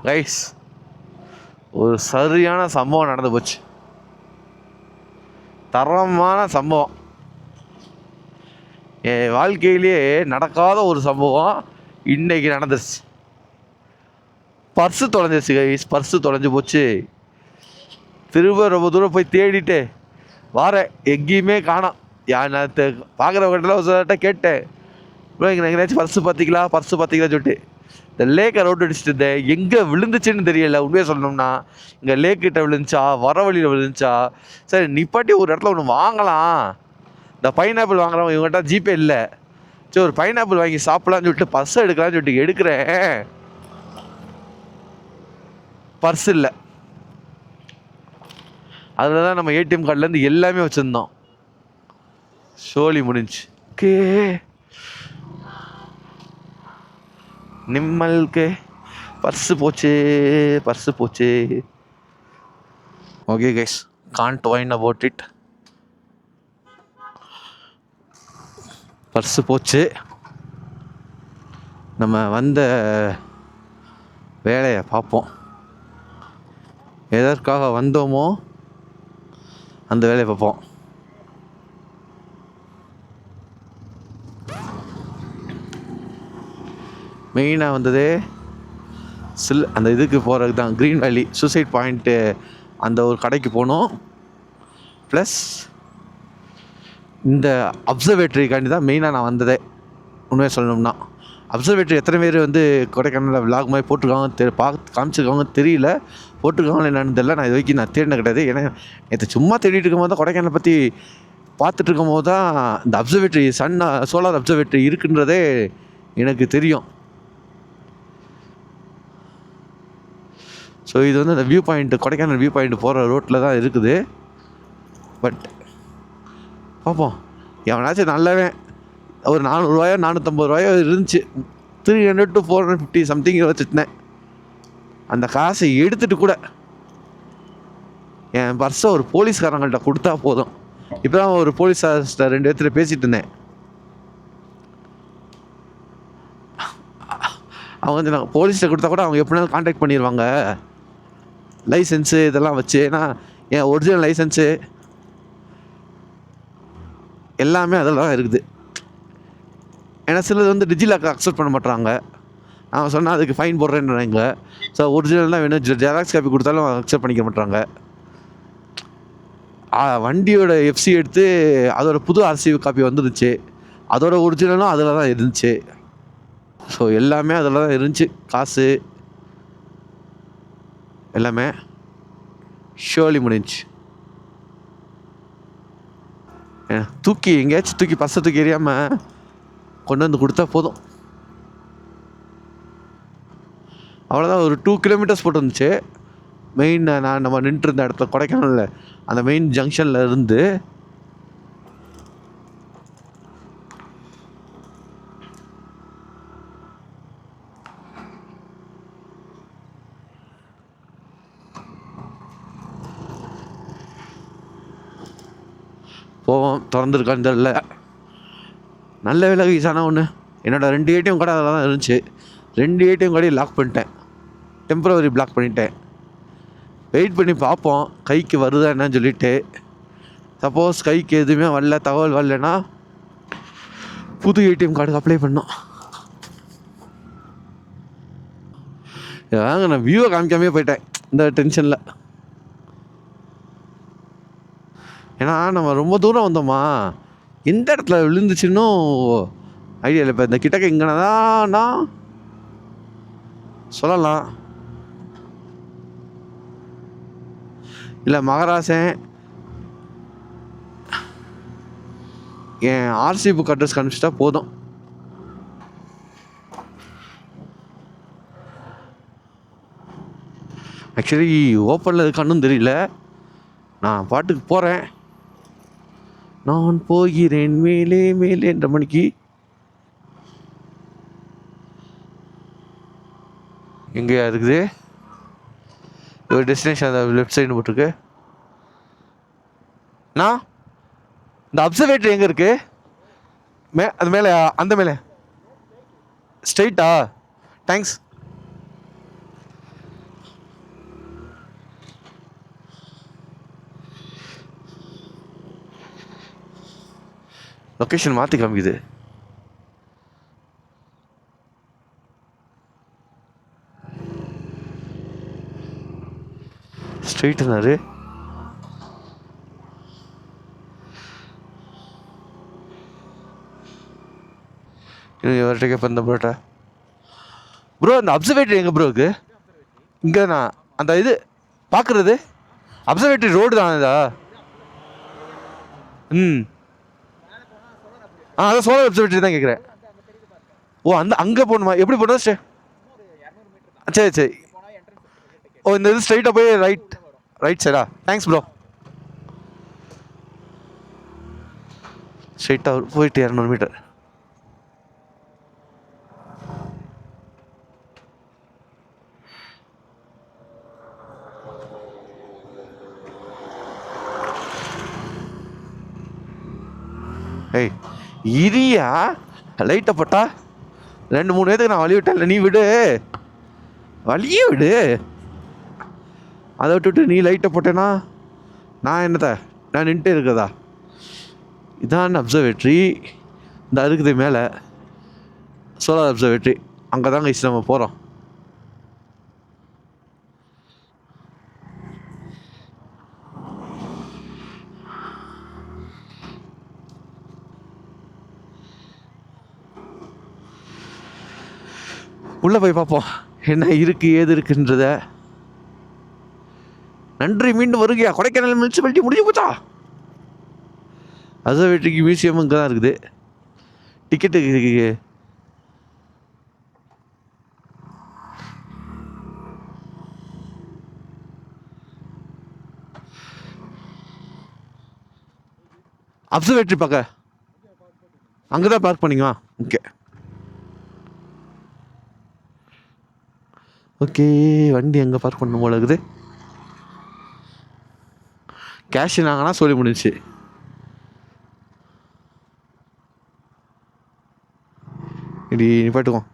Guys, ஒரு சரியான சம்பவம் நடந்து போச்சு. தரமான சம்பவம். என் வாழ்க்கையிலேயே நடக்காத ஒரு சம்பவம் இன்னைக்கு நடந்துருச்சு. Purse தொலைஞ்சிருச்சு guys. பர்ஸு தொலைஞ்சு போச்சு. திரும்ப ரொம்ப தூரம் போய் தேடிட்டு வாரேன், எங்கேயுமே காணோம். நான் பார்க்குறவங்கிட்ட ஒரு சிலர்கிட்ட கேட்டேன், ப்ரோ இங்கே எங்கேயாச்சும் பர்ஸு பார்த்தீங்களா சொல்லிட்டு. இந்த லேக்கை ரோட் அடிச்சுட்டு இருந்தேன், எங்கே விழுந்துச்சுன்னு தெரியல. உண்மையாக சொல்லணும்னா இங்கே லேக்கிட்ட விழுந்துச்சா வர வழியில் விழுந்துச்சா. சரி நிப்பாட்டி ஒரு இடத்துல ஒன்று வாங்கலாம், இந்த பைனாப்பிள் வாங்குறோம். இவங்ககிட்ட ஜிபே இல்லை. சரி ஒரு பைனாப்பிள் வாங்கி சாப்பிட்லான்னு சொல்லிட்டு பர்ஸ் எடுக்கலான்னு சொல்லிட்டு எடுக்கிறேன், பர்ஸ் இல்லை. அதில் தான் நம்ம ஏடிஎம் கார்டுலேருந்து எல்லாமே வச்சுருந்தோம். சோலி முடிஞ்சு. ஓகே, நிம்மலுக்கு பர்ஸு போச்சு. Okay guys, can't whine about it. Purse போச்சு. நம்ம வந்த வேலையை பார்ப்போம். எதற்காக வந்தோமோ அந்த வேலையை பார்ப்போம். மெயினாக வந்தது அந்த இதுக்கு போகிறது தான், க்ரீன் வேலி சூசைட் பாயிண்ட்டு. அந்த ஒரு கடைக்கு போகணும். ப்ளஸ் இந்த அப்சர்வேட்டரிக்காண்டி தான் மெயினாக நான் வந்ததே. உண்மையாக சொல்லணும்னா அப்சர்வேட்டரி எத்தனை பேர் வந்து கொடைக்கானலில் விளாக் மாதிரி போட்டிருக்காங்க காமிச்சிருக்காங்க தெரியல. போட்டிருக்காங்கன்னு என்னன்னு தெரியல. நான் இது வரைக்கும் நான் தேடின கிடையாது. ஏன்னா நேற்று சும்மா தேடிட்டு இருக்கும்போது தான், கொடைக்கானலை பற்றி பார்த்துட்டு இருக்கும் போது தான் இந்த அப்சர்வேட்டரி சோலார் அப்சர்வேட்டரி இருக்குன்றதே எனக்கு தெரியும். ஸோ இது வந்து அந்த view point, Kodaikanal view point போகிற ரோட்டில் தான் இருக்குது. பட் பார்ப்போம், எவனாச்சும் நல்லவே ஒரு 400 450 இருந்துச்சு. 300 to 450 சம்திங் வச்சுருந்தேன். அந்த காசை எடுத்துகிட்டு கூட என் பர்ஸை ஒரு போலீஸ்காரங்கள்ட்ட கொடுத்தா போதும். இப்போ தான் ஒரு போலீஸார்கிட்ட 2 இடத்துல பேசிகிட்டு இருந்தேன். அவங்க வந்து நாங்கள் போலீஸ்கிட்ட கொடுத்தா கூட அவங்க எப்படினாலும் கான்டாக்ட் பண்ணிடுவாங்க, லைசன்ஸு இதெல்லாம் வச்சு. ஏன்னா என் ஒரிஜினல் லைசன்ஸு எல்லாமே அதில் தான் இருக்குது. ஏன்னா சிலது வந்து டிஜிலாக்கர் அக்செப்ட் பண்ண மாட்டாங்க. அவன் சொன்னால் அதுக்கு ஃபைன் போடுறேன்றாங்க. ஸோ ஒரிஜினல் தான் வேணும், ஜெராக்ஸ் காப்பி கொடுத்தாலும் அக்செப்ட் பண்ணிக்க மாட்டாங்க. வண்டியோட எஃப்சி எடுத்து அதோட புது ஆர்சி காப்பி வந்துருச்சு, அதோட ஒரிஜினலும் அதில் தான் இருந்துச்சு. ஸோ எல்லாமே அதில் தான் இருந்துச்சு. காசு எல்லாமே ஷோலி முடிஞ்சு. தூக்கி எங்கேயாச்சும் பஸ்ஸை தூக்கி எறியாமல் கொண்டு வந்து கொடுத்தா போதும். அவ்வளோதான். ஒரு 2 kilometers போட்டு வந்துச்சு. மெயின் நம்ம நின்றுருந்த இடத்துல, கொடைக்கானலில் அந்த மெயின் ஜங்ஷனில் இருந்து போவோம். திறந்துருக்கான்னு தெரியல. நல்ல வேலை ஈஸான ஒன்று, என்னோடய 2 ஏடிஎம் கார்டு அதில் தான் இருந்துச்சு. 2 ஏடிஎம் கார்டையும் லாக் பண்ணிட்டேன், டெம்பரவரி பிளாக் பண்ணிட்டேன். வெயிட் பண்ணி பார்ப்போம் கைக்கு வருதா என்னன்னு சொல்லிவிட்டு. சப்போஸ் கைக்கு எதுவுமே வரல, தகவல் வரலன்னா புது ஏடிஎம் கார்டுக்கு அப்ளை பண்ணோம். வாங்க, நான் வியூவை காமிக்காமே போயிட்டேன் இந்த டென்ஷனில். ஏன்னா நம்ம ரொம்ப தூரம் வந்தோமா, எந்த இடத்துல விழுந்துச்சுன்னு ஐடியா இல்லை. இப்போ இந்த கிட்டக்க இங்கேனா சொல்லலாம், இல்லை மகராசன் என் ஆர்சி புக் அட்ரஸ் கண்டுபிடிச்சிட்டா போதும். ஆக்சுவலி ஓப்பனில் இருக்கான்னு தெரியல. நான் பாட்டுக்கு போகிறேன். நான் போகிறேன் மேலே மேலேன்ற மணிக்கு. எங்கேயா இருக்குது ஒரு டெஸ்டினேஷன்? அந்த லெஃப்ட் சைடு போட்டிருக்கு. நான் இந்த அப்சர்வேட்டரி எங்கே இருக்குது? அது மேலே, அந்த மேலே ஸ்ட்ரைட்டா? தேங்க்ஸ். லொக்கேஷன் மாற்றி காமிக்குது. ஸ்ட்ரெயிட்டனாரு இவர்கிட்ட கேட்பேன் இந்த ப்ரோட்ட. ப்ரோ அந்த அப்சர்வேட்டரி எங்கே ப்ரோ இருக்கு? இங்கே நான் அந்த இது பார்க்குறது அப்சர்வேட்டரி ரோடு தானே இதா? ம் அதான் சோலார் அப்சர்வேட்டரி தான் கேட்குறேன். ஓ அந்த அங்கே போகணுமா? எப்படி போகணும்? சரி சரி. ஓ இந்த இது ஸ்ட்ரைட்டாக போய் ரைட் சைடா? Thanks bro. ஸ்ட்ரைட்டாக போயிட்டு 200 மீட்டர். ஏய் இரியா லைட்டை போட்டா 2-3 நேரத்துக்கு நான் வழி விட்டேன்ல, நீ விடு, வழியே விடு. அதை விட்டுவிட்டு நீ லைட்டை போட்டேன்னா நான் என்னத்த நான் நின்றுட்டே இருக்கிறதா? இதான் அப்சர்வேட்ரி. இந்த இருக்குது மேலே சோலார் அப்சர்வேட்ரி. அங்கே தாங்க நம்ம போகிறோம். உள்ளே போய் பார்ப்போம் என்ன இருக்குது ஏது இருக்குன்றத. நன்றி, மீண்டும் வருகையா கொடைக்கானல் முனிசிபாலிட்டி முடிஞ்சு போச்சா? அப்சர்வேட்டரிக்கு மியூசியம் இங்கே தான் இருக்குது. டிக்கெட்டு அப்சர்வேட்டரி பார்க்க அங்கே தான் பார்க் பண்ணிக்குவா. Okay okay. வண்டி எங்கே பார்க் பண்ணணும் போல இருக்குது. கேஷ் நாங்கன்னா சொல்லி முடிஞ்சிச்சு. இப்படி நிப்பாட்டுவோம்.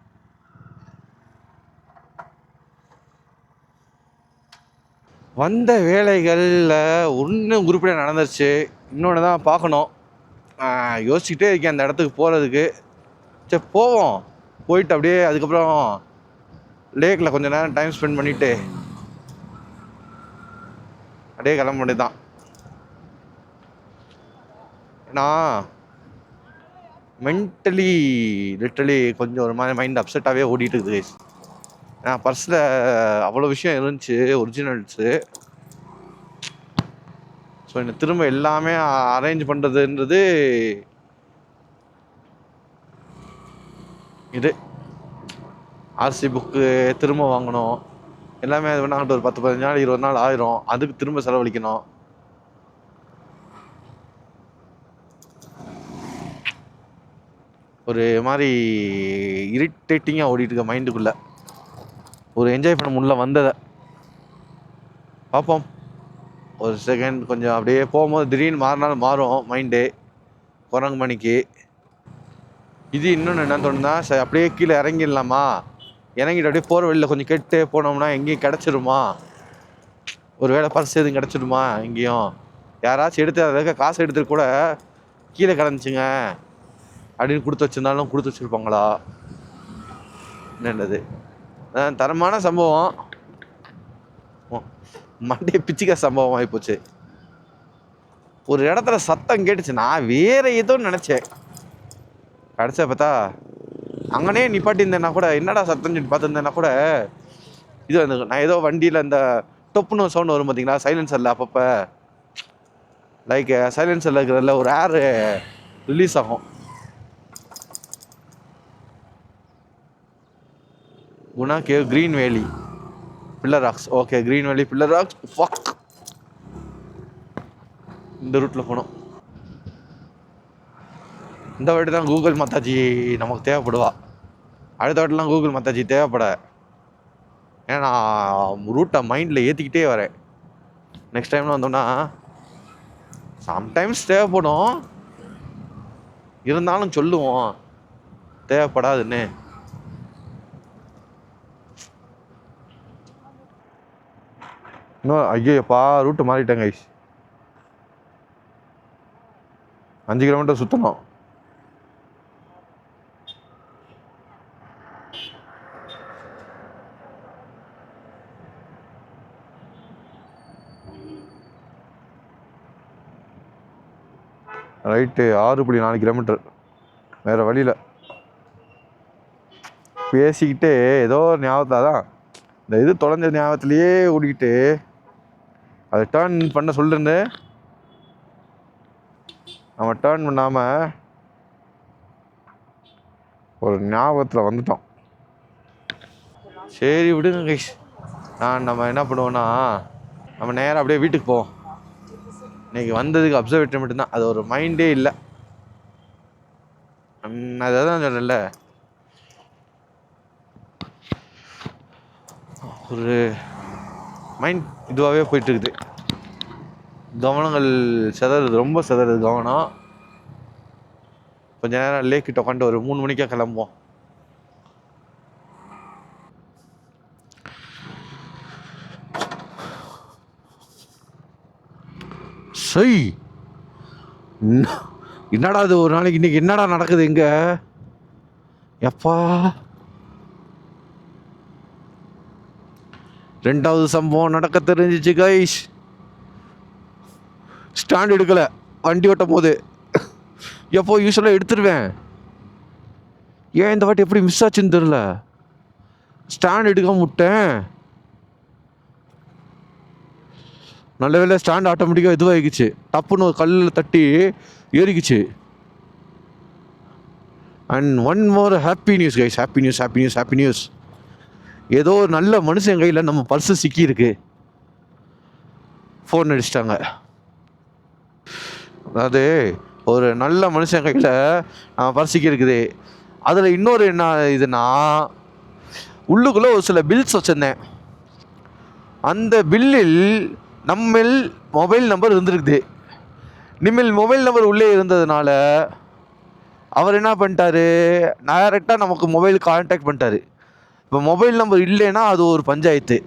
வந்த வேலைகளில் ஒன்று உருப்படியாக நடந்துருச்சு, இன்னொன்று தான் பார்க்கணும். யோசிச்சுக்கிட்டே இருக்கேன் அந்த இடத்துக்கு போகிறதுக்கு. சரி போவோம். போயிட்டு அப்படியே அதுக்கப்புறம் லேக்கில் கொஞ்சம் நேரம் டைம் ஸ்பெண்ட் பண்ணிவிட்டு அப்படியே கிளம்ப வேண்டியது தான். ஏன்னா மென்டலி லிட்டரலி கொஞ்சம் ஒரு மாதிரி மைண்ட் அப்செட்டாகவே ஓடிட்டு இருக்குது. ஏன்னா பர்ஸில் அவ்வளோ விஷயம் இருந்துச்சு, ஒரிஜினல்ஸு. ஸோ இந்த திரும்ப எல்லாமே அரேஞ்ச் பண்ணுறதுன்றது இது. ஆர்சி புக்கு திரும்ப வாங்கணும், எல்லாமே அது வேணாங்கிட்ட ஒரு 10-15 நாள் 20 நாள் ஆயிரும். அதுக்கு திரும்ப செலவழிக்கணும். ஒரு மாதிரி இரிட்டேட்டிங்காக ஓடிட்டு இருக்க மைண்டுக்குள்ளே. ஒரு என்ஜாய் பண்ண முடியல வந்ததை. பார்ப்போம் ஒரு செகண்ட். கொஞ்சம் அப்படியே போகும்போது திடீர்னு மாறினாலும் மாறும் மைண்டு குரங்கு மணிக்கு. இது இன்னொன்று என்ன தோணுன்னா, சரி அப்படியே கீழே இறங்கிடலாமா, இறங்கிட்டு அப்படியே போகிற வழியில் கொஞ்சம் கேட்டு போனோம்னா எங்கேயும் கிடச்சிருமா, ஒரு வேளை பர்ஸ் எதுவும் கிடச்சிடுமா, எங்கேயும் யாராச்சும் எடுத்து அதுக்கு காசு எடுத்துட்டு கூட கீழே கிடந்துச்சுங்க அப்படின்னு கொடுத்து வச்சுருந்தாலும் கொடுத்து வச்சுருப்பாங்களா என்னது. தரமான சம்பவம், மண்டே பிச்சுக்க சம்பவம் ஆகிப்போச்சு. ஒரு இடத்துல சத்தம் கேட்டுச்சு, நான் வேற ஏதோ நினச்சேன். கடைசியா பார்த்தா அங்கனே நிப்பாட்டியிருந்தேன்னா கூட என்னடா சத்தம் சொல்லி பார்த்துருந்தேன்னா கூட இது வந்து நான் ஏதோ வண்டியில் இந்த டொப்புன்னு சவுண்ட் வரும் பார்த்தீங்களா சைலன்சரில், அப்பப்போ லைக் சைலன்சரில் இருக்கிறதுல ஒரு ஏர் ரிலீஸ் ஆகும். குணா கேவ், க்ரீன் வேலி, பில்லர் ராக்ஸ். ஓகே க்ரீன் வேலி பில்லர் ராக்ஸ். ஃபக், இந்த ரூட்டில் போகணும். இந்த வாட்டி தான் கூகுள் மாதாஜி நமக்கு தேவைப்படுவா. அடுத்த வாட்டிலாம் கூகுள் மாதாஜி தேவைப்பட. ஏன்னா நான் ரூட்டை மைண்டில் ஏற்றிக்கிட்டே வரேன். நெக்ஸ்ட் டைம்லாம் வந்தோம்னா சம்டைம்ஸ் தேவைப்படும், இருந்தாலும் சொல்லுவோம் தேவைப்படாதுன்னு. இன்னும் ஐயோப்பா ரூட்டு மாறிட்டேங்க. 5 கிலோமீட்டர் சுற்றணும். Right 6.4 kilometre. வேறு வழியில் பேசிக்கிட்டே ஏதோ ஞாபகத்தில் தான் இந்த இது தொலைஞ்ச ஞாபகத்துலேயே ஓடிக்கிட்டு அதை டேர்ன் பண்ண சொல்லிருந்து நம்ம டேர்ன் பண்ணாமல் ஒரு ஞாபகத்தில் வந்துட்டோம். சரி விடுங்க கைஸ். நம்ம என்ன பண்ணுவோன்னா நம்ம நேராக அப்படியே வீட்டுக்கு போவோம். இன்றைக்கி வந்ததுக்கு அப்சர்வேட்டரி மட்டும்தான், அது ஒரு மைண்டே இல்லை. அதை தான் சொன்னேன்ல, ஒரு மைண்ட் இதுவாகவே போயிட்டுருக்குது. கவனங்கள் சிதறுது, ரொம்ப சிதறுது கவனம். கொஞ்சம் நேரம் லேக்கிட்ட உட்காந்து ஒரு 3 மணிக்கே கிளம்புவோம். சரி, என்னடா இது ஒரு நாளைக்கு இன்னைக்கு என்னடா நடக்குது இங்க? எப்பா, 2வது சம்பவம் நடக்க தெரிஞ்சிச்சு கைஸ். ஸ்டாண்ட் எடுக்கல வண்டி ஓட்டும் போது. எப்போ யூஸ்வலாக எடுத்துருவேன், ஏன் இந்த வாட்டி எப்படி மிஸ் ஆச்சுன்னு தெரில. ஸ்டாண்ட் எடுக்க முட்டேன். நல்ல வேலை ஸ்டாண்ட் ஆட்டோமேட்டிக்காக இதுவாகிக்குச்சு. டப்புன்னு ஒரு கல்லில் தட்டி ஏறிக்குச்சு. And one more happy news guys, happy news, happy news, happy news. ஏதோ ஒரு நல்ல மனுஷன் கையில் நம்ம பர்ஸு சிக்கியிருக்கு. ஃபோன் அடிச்சிட்டாங்க. அதாவது ஒரு நல்ல மனுஷன் கையில் நம்ம பர்ஸ் சிக்கியிருக்குது. அதில் இன்னொரு என்ன இதுனா, உள்ளுக்குள்ளே ஒரு சில பில்ஸ் வச்சுருந்தேன். அந்த பில்லில் நம்ம மொபைல் நம்பர் இருந்திருக்குது. நிம்மில் மொபைல் நம்பர் உள்ளே இருந்ததுனால அவர் என்ன பண்ணிட்டாரு, டைரெக்டாக நமக்கு மொபைல் கான்டாக்ட் பண்ணிட்டாரு. இப்போ மொபைல் நம்பர் இல்லைன்னா அது ஒரு பஞ்சாயத்து.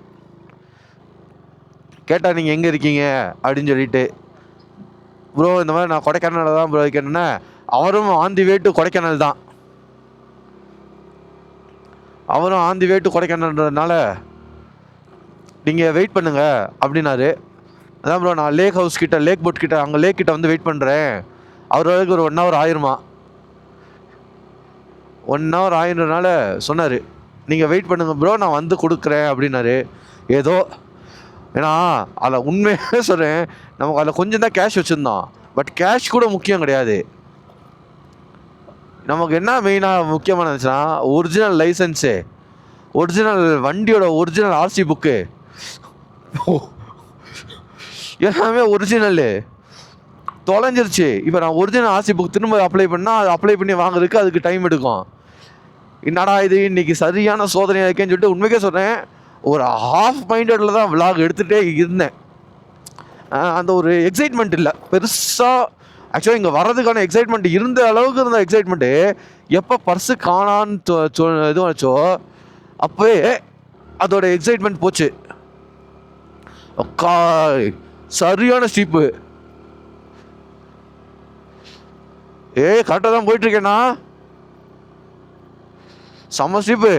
கேட்டால் நீங்கள் எங்கே இருக்கீங்க அப்படின்னு சொல்லிட்டு, ப்ரோ இந்த மாதிரி நான் கொடைக்கானலில் தான் ப்ரோ இருக்கேன்னா, அவரும் ஆந்தி வேட்டு கொடைக்கானல் தான். அவரும் ஆந்தி வேட்டு கொடைக்கானல்ன்றதுனால நீங்கள் வெயிட் பண்ணுங்க அப்படின்னாரு. அதான் ப்ரோ நான் லேக் ஹவுஸ் கிட்ட, லேக் போட் கிட்ட, அங்கே லேக் கிட்ட வந்து வெயிட் பண்ணுறேன். அவருக்கு ஒரு 1 hour ஆயிருமா. 1 hour ஆயிரனால சொன்னார், நீங்கள் வெயிட் பண்ணுங்க ப்ரோ நான் வந்து கொடுக்குறேன் அப்படின்னாரு. ஏதோ ஏன்னா அதில் உண்மையாக சொல்கிறேன், நமக்கு அதில் கொஞ்சம் தான் கேஷ் வச்சுருந்தோம். பட் கேஷ் கூட முக்கியம் கிடையாது. நமக்கு என்ன மெயினாக முக்கியமான இருந்துச்சுன்னா, ஒரிஜினல் லைசன்ஸு, ஒரிஜினல் வண்டியோட ஒரிஜினல் ஆர்சி புக்கு, எல்லாமே ஒரிஜினலு தொலைஞ்சிருச்சு. இப்போ நான் ஒரிஜினல் ஆர்சி புக் திரும்ப அப்ளை பண்ணால் அது அப்ளை பண்ணி வாங்குறதுக்கு அதுக்கு டைம் எடுக்கும். என்னடா இது இன்றைக்கி சரியான சோதனையாக இருக்கேன்னு சொல்லிட்டு உண்மைக்கே சொல்கிறேன், ஒரு ஹாஃப் மைண்டடில் தான் விலாக் எடுத்துகிட்டே இருந்தேன். அந்த ஒரு எக்ஸைட்மெண்ட் இல்லை பெருசாக. ஆக்சுவலாக இங்கே வர்றதுக்கான எக்ஸைட்மெண்ட் இருந்த அளவுக்கு இருந்த எக்ஸைட்மெண்ட்டு எப்போ பர்ஸு காணான்னு இது வச்சோ அப்போவே அதோட எக்ஸைட்மெண்ட் போச்சு. சரியான ஸ்டீப்பு. கரெக்டாக தான் போயிட்டுருக்கேண்ணா, செம்ம steep.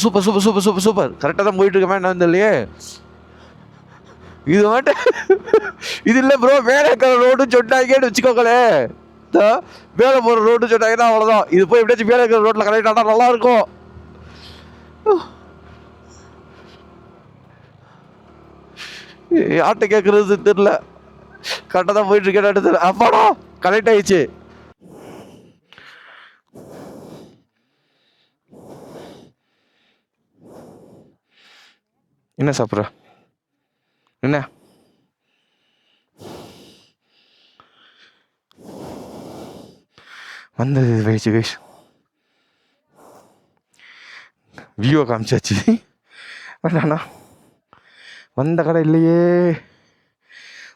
Super super super super super. கரெக்டாக தான் போயிட்டுருக்கேன். என்ன இல்லையே இது மட்டும் இது இல்லை ப்ரோ, மேலே இருக்கிற ரோடுன்னு சொன்னாங்கன்னு வச்சுக்கோங்களே. மேலே போகிற ரோடு சொன்னாங்கன்னா அவ்வளோதான். இது போய் எப்படியாச்சும் மேலே இருக்கிற ரோட்டில் கனெக்ட் ஆனால் நல்லாயிருக்கும். யார்கிட்ட கேட்குறது தெரில. கரெக்டாக தான் போயிட்டுருக்கேன் தெரியல. அப்பாடா கனெக்ட் ஆகிடுச்சு. என்ன சாப்பிட்ற? என்ன வந்தது வயசு வயசு வியூவை காமிச்சாச்சு. வேண்டாண்ணா வந்த கடை இல்லையே.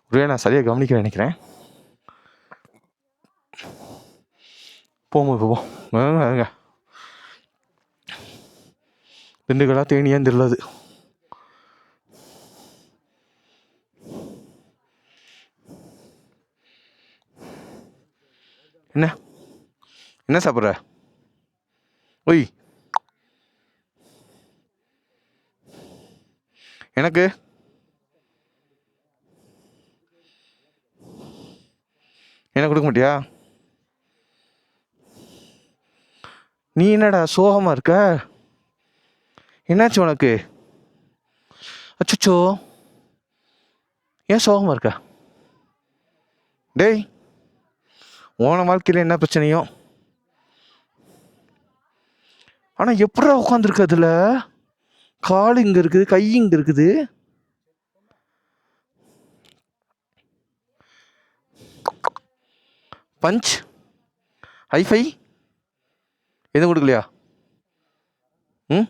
ஒரே நான் சரியாக கவனிக்க நினைக்கிறேன். போவோம் போவோம். திண்டுக்கடா தேனியான்னு தெரியலது. என்ன என்ன சாப்பிட்ற? ஒய் எனக்கு என்ன கொடுக்க மாட்டியா? நீ என்னடா சோகமாக இருக்க? என்னாச்சு உனக்கு? அச்சோ, ஏன் சோகமாக இருக்க? டேய், உன வாழ்க்கையில் என்ன பிரச்சனையோ? ஆனால் எப்படா உட்காந்துருக்கு? அதில் கால் இங்கே இருக்குது, கை இங்கே இருக்குது. பஞ்ச் ஹைஃபை எதுவும் கொடுக்கலையா? ம்,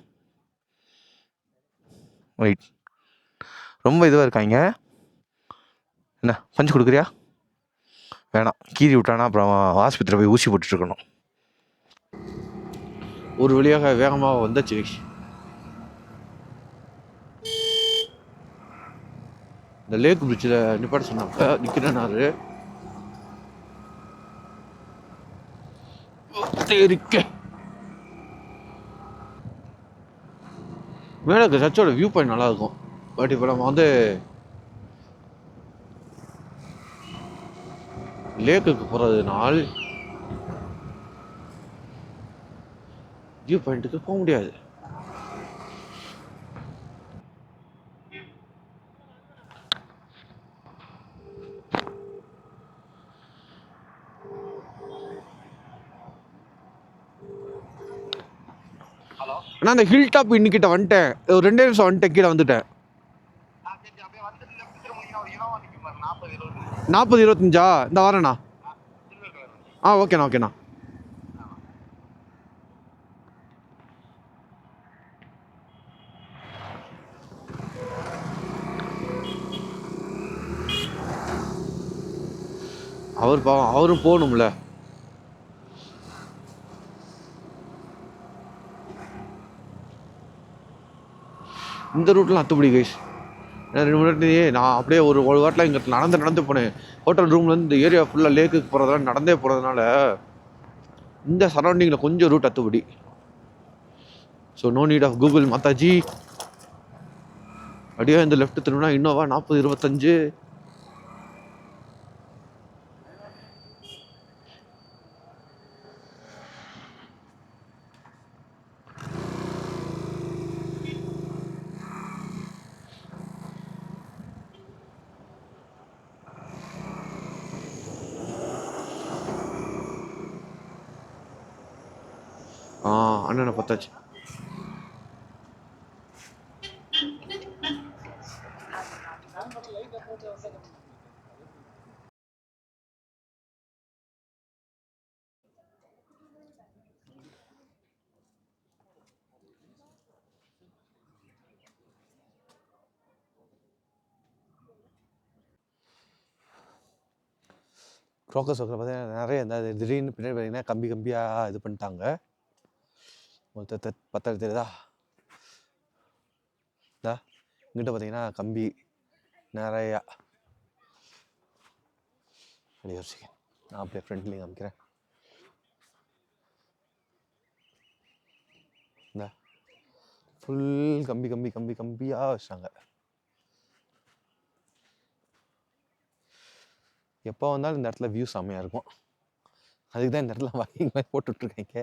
ரைட். ரொம்ப இதுவாக இருக்காங்க. என்ன பஞ்ச் கொடுக்குறியா? வேணாம், கீறி விட்டானா அப்புறம் ஆஸ்பத்திரி போய் ஊசி போட்டுட்ருக்கணும். ஒரு வழியாக வேகமாக வந்தாச்சு. இந்த லேக் பிரிட்ஜில் நிப்பாட்ட சொன்னாங்க, நிற்கிறேன்னாரு. இருக்கேன் மேலே இருக்க சர்ச்சோட வியூ பாயிண்ட் நல்லாயிருக்கும். பட் இப்போ நம்ம வந்து லேக்குக்கு போகிறதுனால் வியூ பாயிண்ட்டுக்கு போக முடியாது. ஆனால் அந்த ஹில் டாப் இன்னிக்கிட்ட வந்துட்டேன். ஒரு 2 நிமிஷம் வந்துட்டேன், கீழே வந்துட்டேன். 40-25 இந்த வரேண்ணா. ஓகேண்ணா ஓகேண்ணா. அவர் பாவம், அவரும் போகணும்ல. இந்த ரூட்லாம் அத்துப்படி கைஸ். 2 மினிட்லேயே நான் அப்படியே ஒரு வாட்டில் இங்கே நடந்து போனேன். ஹோட்டல் ரூம்லேருந்து இந்த ஏரியா ஃபுல்லாக லேக்குக்கு போகிறதெல்லாம் நடந்தே போகிறதுனால இந்த சரௌண்டிங்கில் கொஞ்சம் ரூட் அத்துப்படி. So no need of Google Mataji. அப்படியே இந்த லெஃப்ட் திரும்பினா இன்னோவா 40-25. அண்ணனை பார்த்தாச்சு. க்ரோக்கஸ் ஒர்க்கில் பார்த்தீங்கன்னா நிறைய இந்த திடீர்னு பின்னாடி பார்த்தீங்கன்னா கம்பியாக இது பண்ணிட்டாங்க. மொத்தத்தை பத்தாயிரம் தெரியுதா? இந்தா இங்கிட்ட பார்த்தீங்கன்னா கம்பி நிறையா. அப்படி யோசிக்க நான் அப்படியே ஃப்ரெண்ட்லேயும் காமிக்கிறேன். இந்த ஃபுல் கம்பியாக வச்சாங்க. எப்போ வந்தாலும் இந்த இடத்துல வியூ செம்மையாக இருக்கும். அதுக்கு தான் இந்த இடத்துல வாக்கிங் மாதிரி போட்டுட்ருக்கேங்க.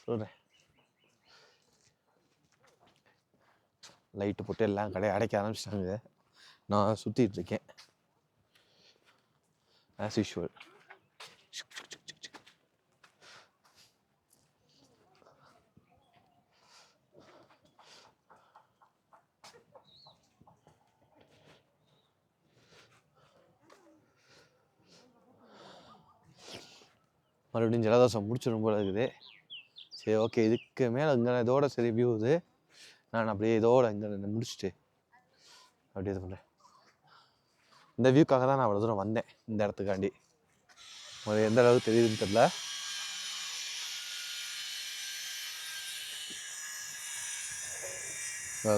சொல்கிறேன், லைட்டு போட்டு எல்லாம் கடையை அடைக்க ஆரம்பிச்சிட்டாங்க. நான் சுற்றிட்டுருக்கேன் ஆஸ் யூஷுவல். மறுபடியும் ஜலதோஷம் முடிச்சிடும் போல இருக்குது. சரி ஓகே, இதுக்கு மேலே இங்கே இதோட சரி வியூ இது. நான் அப்படியே இதோட இங்கே முடிச்சுட்டு அப்படியே இது பண்ணுறேன். இந்த வியூக்காக தான் நான் அவ்வளோ தூரம் வந்தேன், இந்த இடத்துக்காண்டி. ஒரு எந்த அளவுக்கு தெரியுதுன்னு தெரியல.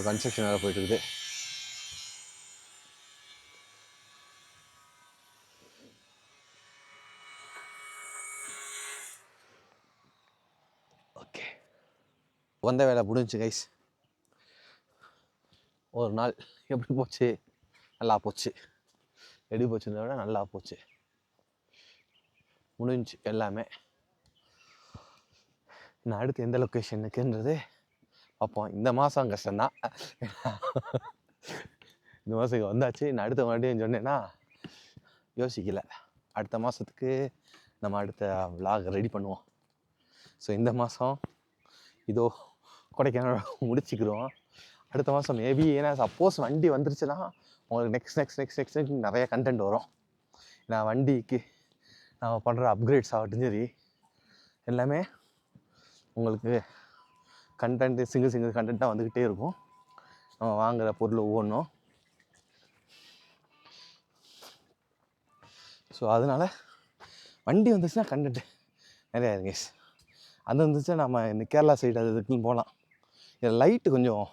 கன்ஸ்ட்ரக்ஷன் வேறு போயிட்டு இருக்குது. ஓகே, வந்த வேலை முடிஞ்சு கைஸ். ஒரு நாள் எப்படி போச்சு? நல்லா போச்சு. எப்படி போச்சுன்றத விட நல்லா போச்சு. முடிஞ்சு எல்லாமே. நான் அடுத்து எந்த லொக்கேஷனுக்குன்றது பார்ப்போம். இந்த மாதம் கஷ்டம்தான். இந்த மாதத்துக்கு வந்தாச்சு. நான் அடுத்த மறுபடியும் சொன்னேன்னா யோசிக்கல. அடுத்த மாதத்துக்கு நம்ம அடுத்த vlog ரெடி பண்ணுவோம். ஸோ இந்த மாதம் இதோ கொடைக்கானல் முடிச்சுக்கிறோம். அடுத்த மாதம் மேபி ஏன்னா சப்போஸ் வண்டி வந்துருச்சுன்னா உங்களுக்கு நெக்ஸ்ட் நிறைய கண்டென்ட் வரும். நான் வண்டிக்கு நான் பண்ணுற அப்கிரேட்ஸ் ஆகட்டும் சரி எல்லாமே உங்களுக்கு கண்டென்ட்டு சிங்கிள் கண்டென்ட்டாக வந்துக்கிட்டே இருக்கும். நம்ம வாங்குகிற பொருள் ஒவ்வொன்றும். ஸோ அதனால் வண்டி வந்துச்சுன்னா கண்டென்ட்டு நிறையா இருக்கு. அது வந்துச்சுன்னா நம்ம இந்த கேரளா சைடு அது இதுக்குன்னு போகலாம். இதில் லைட்டு கொஞ்சம்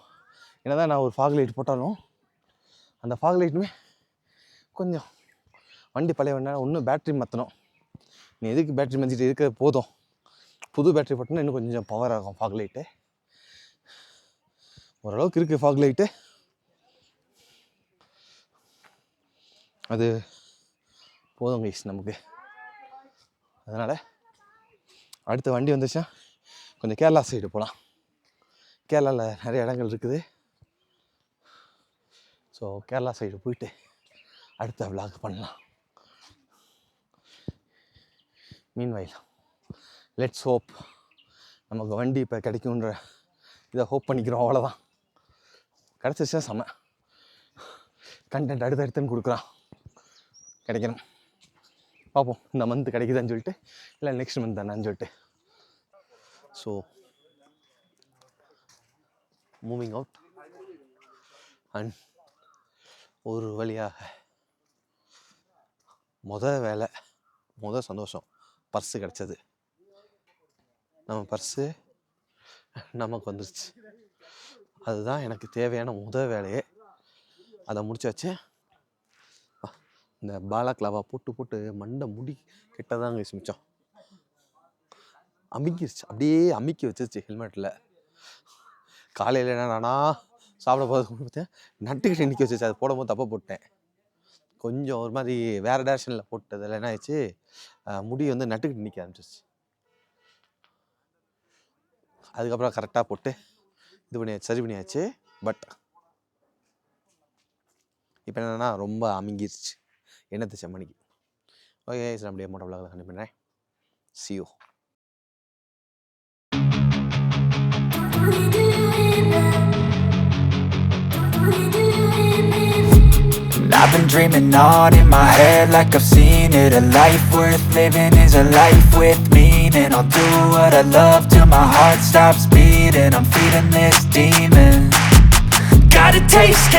என்ன தான் நான் ஒரு ஃபாக் லைட் போட்டாலும் அந்த ஃபாக் லைட்டுமே கொஞ்சம் வண்டி பழைய வண்டினா இன்னும் பேட்ரி மாற்றணும். நீ எதுக்கு பேட்ரி மாற்றிட்டு இருக்க போதும், புது பேட்ரி போட்டோன்னா இன்னும் கொஞ்சம் பவர் ஆகும் ஃபாக் லைட்டு. ஓரளவுக்கு இருக்குது ஃபாக் லைட்டு. அது போதும் கைஸ் நமக்கு. அதனால் அடுத்த வண்டி வந்துச்சுன்னா கொஞ்சம் கேரளா சைடு போகலாம். கேரளாவில் நிறைய இடங்கள் இருக்குது. ஸோ கேரளா சைடு போயிட்டு அடுத்த vlog பண்ணலாம். மீன்வைல் லெட்ஸ் ஹோப் நமக்கு வண்டி இப்போ கிடைக்குன்ற இதை ஹோப் பண்ணிக்கிறோம். அவ்வளோதான். கிடச்சிச்சா செம்ம கண்டென்ட் அடுத்தடுத்துன்னு கொடுக்குறான். கிடைக்கணும். பார்ப்போம் இந்த மந்த் கிடைக்குதான்னு சொல்லிட்டு, இல்லை நெக்ஸ்ட் மந்த் தானான்னு சொல்லிட்டு. ஸோ மூவிங் அவுட் அண்ட் ஒரு வழியாக வேலை சந்தோஷம் பர்ஸு கிடச்சது. நம்ம பர்ஸு நமக்கு வந்துருச்சு. அதுதான் எனக்கு தேவையான வேலையே. அதை முடிச்சாச்சு. இந்த பாலாக்லாவா போட்டு மண்டை முடி கிட்டதாங்க மிச்சம் அமுக்கிருச்சு. அப்படியே அமுக்கி வச்சிருச்சு ஹெல்மெட்டில். காலையில் என்னன்னா சாப்பிட போகிறது பார்த்தேன் நட்டுக்கிட்டு நிற்க வச்சிருச்சு. அது போடும்போது தப்பாக போட்டேன். கொஞ்சம் ஒரு மாதிரி வேறு டேரக்ஷனில் போட்டதில் என்ன ஆயிடுச்சு, முடி வந்து நட்டுக்கிட்டு நிற்க ஆரம்பிச்சிருச்சு. அதுக்கப்புறம் கரெக்டாக போட்டு இது பண்ணியாச்சு, சரி பண்ணியாச்சு. பட் இப்போ என்னென்னா ரொம்ப அமுங்கிருச்சு எண்ணெய் தேய்ச்ச மணிக்கு. ஓகே சார், அப்படியே மோட்டோ vlogல கண்டிப்பாக பண்ணுறேன். See you. I've been dreaming on in my head like I've seen it. A life worth living is a life with meaning. I'll do what I love till my heart stops beating. I'm feeding this demon. Got a taste,